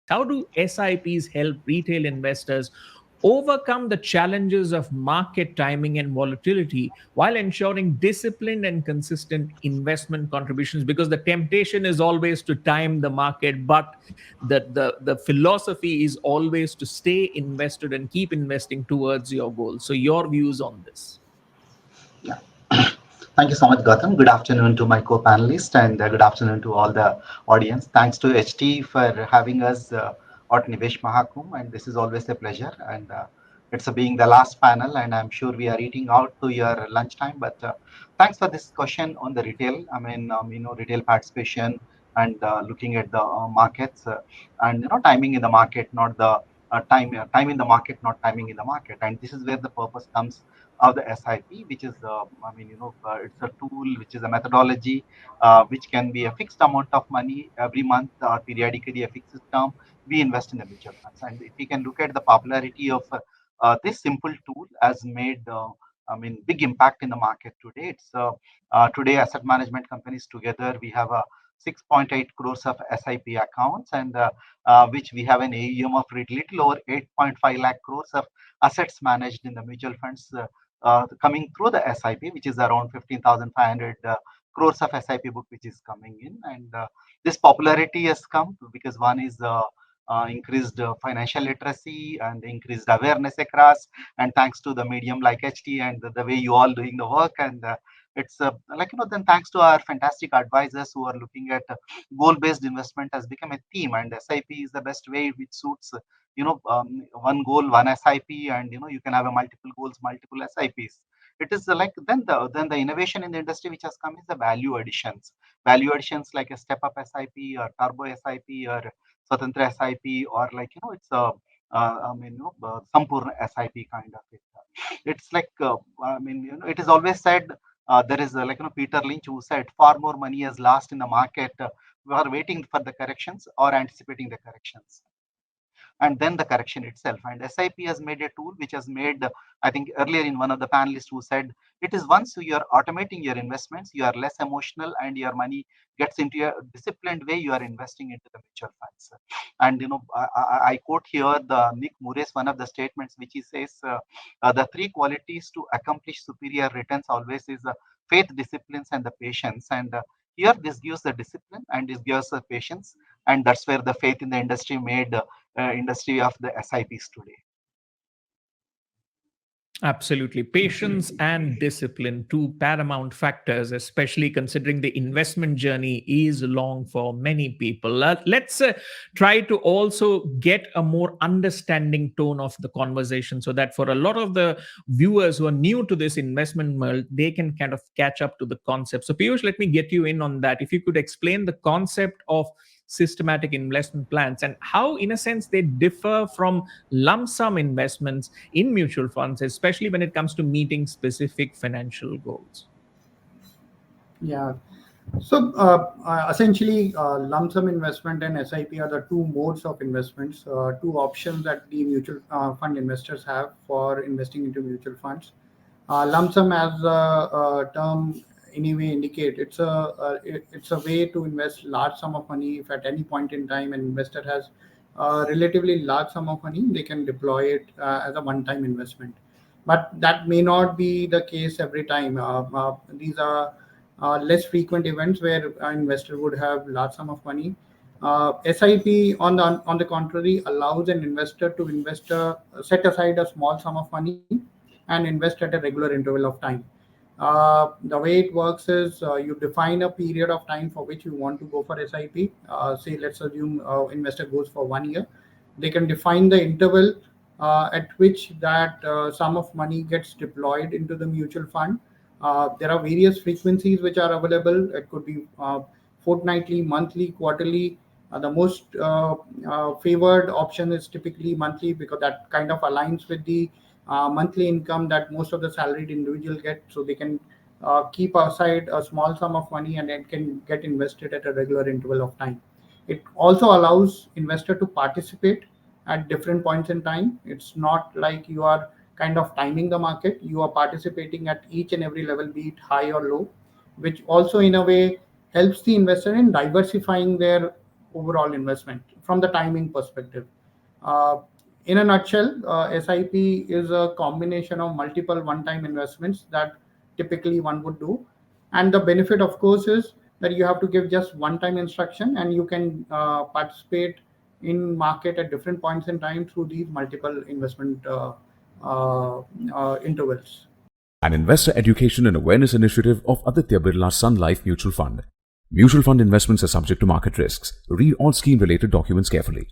How do SIPs help retail investors overcome the challenges of market timing and volatility while ensuring disciplined and consistent investment contributions? Because the temptation is always to time the market, but the philosophy is always to stay invested and keep investing towards your goals. So your views on this? Yeah. Thank you so much, Gautam. Good afternoon to my co-panelists and good afternoon to all the audience. Thanks to HT for having us at Nivesh Mahakum, and this is always a pleasure. And it's being the last panel, and I'm sure we are eating out to your lunchtime. But thanks for this question on the retail. I mean, retail participation and looking at the markets and timing in the market, not the time in the market, not timing in the market. And this is where the purpose comes of the SIP, which is, it's a tool, which is a methodology, which can be a fixed amount of money every month or periodically a fixed term. We invest in the mutual funds, and if we can look at the popularity of this simple tool, has made big impact in the market today. It's today asset management companies together we have a 6.8 crores of SIP accounts, and which we have an AUM of little over 8.5 lakh crores of assets managed in the mutual funds coming through the SIP, which is around 15,500 crores of SIP book which is coming in. And this popularity has come because one is increased financial literacy and increased awareness across, and thanks to the medium like HT and the way you all doing the work. And it's then thanks to our fantastic advisors who are looking at goal-based investment has become a theme, and SIP is the best way which suits one goal, one SIP, and you can have a multiple goals, multiple SIPs. It is then the innovation in the industry which has come is the value additions like a step up SIP or turbo SIP or Swatantra SIP, or it's a Sampurna SIP kind of it. It's it is always said there is Peter Lynch who said far more money is lost in the market. We are waiting for the corrections or anticipating the corrections and then the correction itself. And SIP has made a tool which has made, I think earlier in one of the panelists who said, it is once you are automating your investments, you are less emotional and your money gets into a disciplined way, you are investing into the mutual funds. And, I quote here the Nick Murray's one of the statements, which he says, the three qualities to accomplish superior returns always is faith, disciplines, and the patience. And here this gives the discipline and this gives the patience, and that's where the faith in the industry made industry of the SIPs today. Absolutely. Patience and discipline, two paramount factors, especially considering the investment journey is long for many people. Let's try to also get a more understanding tone of the conversation so that for a lot of the viewers who are new to this investment world, they can kind of catch up to the concept. So, Piyush, let me get you in on that. If you could explain the concept of systematic investment plans and how, in a sense, they differ from lump sum investments in mutual funds, especially when it comes to meeting specific financial goals. Yeah. So essentially, lump sum investment and SIP are the two modes of investments, two options that the mutual fund investors have for investing into mutual funds. Lump sum, as the term anyway indicate, it's a way to invest large sum of money. If at any point in time an investor has a relatively large sum of money, they can deploy it as a one-time investment. But that may not be the case every time. These are less frequent events where an investor would have large sum of money. SIP, on the contrary, allows an investor to set aside a small sum of money and invest at a regular interval of time. The way it works is you define a period of time for which you want to go for SIP. Say, let's assume investor goes for 1 year. They can define the interval at which that sum of money gets deployed into the mutual fund. There are various frequencies which are available. It could be fortnightly, monthly, quarterly. The most favored option is typically monthly because that kind of aligns with the monthly income that most of the salaried individuals get. So they can keep aside a small sum of money and it can get invested at a regular interval of time. It also allows investor to participate at different points in time. It's not like you are kind of timing the market. You are participating at each and every level, be it high or low, which also in a way helps the investor in diversifying their overall investment. from the timing perspective. In a nutshell, SIP is a combination of multiple one-time investments that typically one would do. And the benefit, of course, is that you have to give just one-time instruction and you can participate in market at different points in time through these multiple investment intervals. An investor education and awareness initiative of Aditya Birla Sun Life Mutual Fund. Mutual fund investments are subject to market risks. Read all scheme-related documents carefully.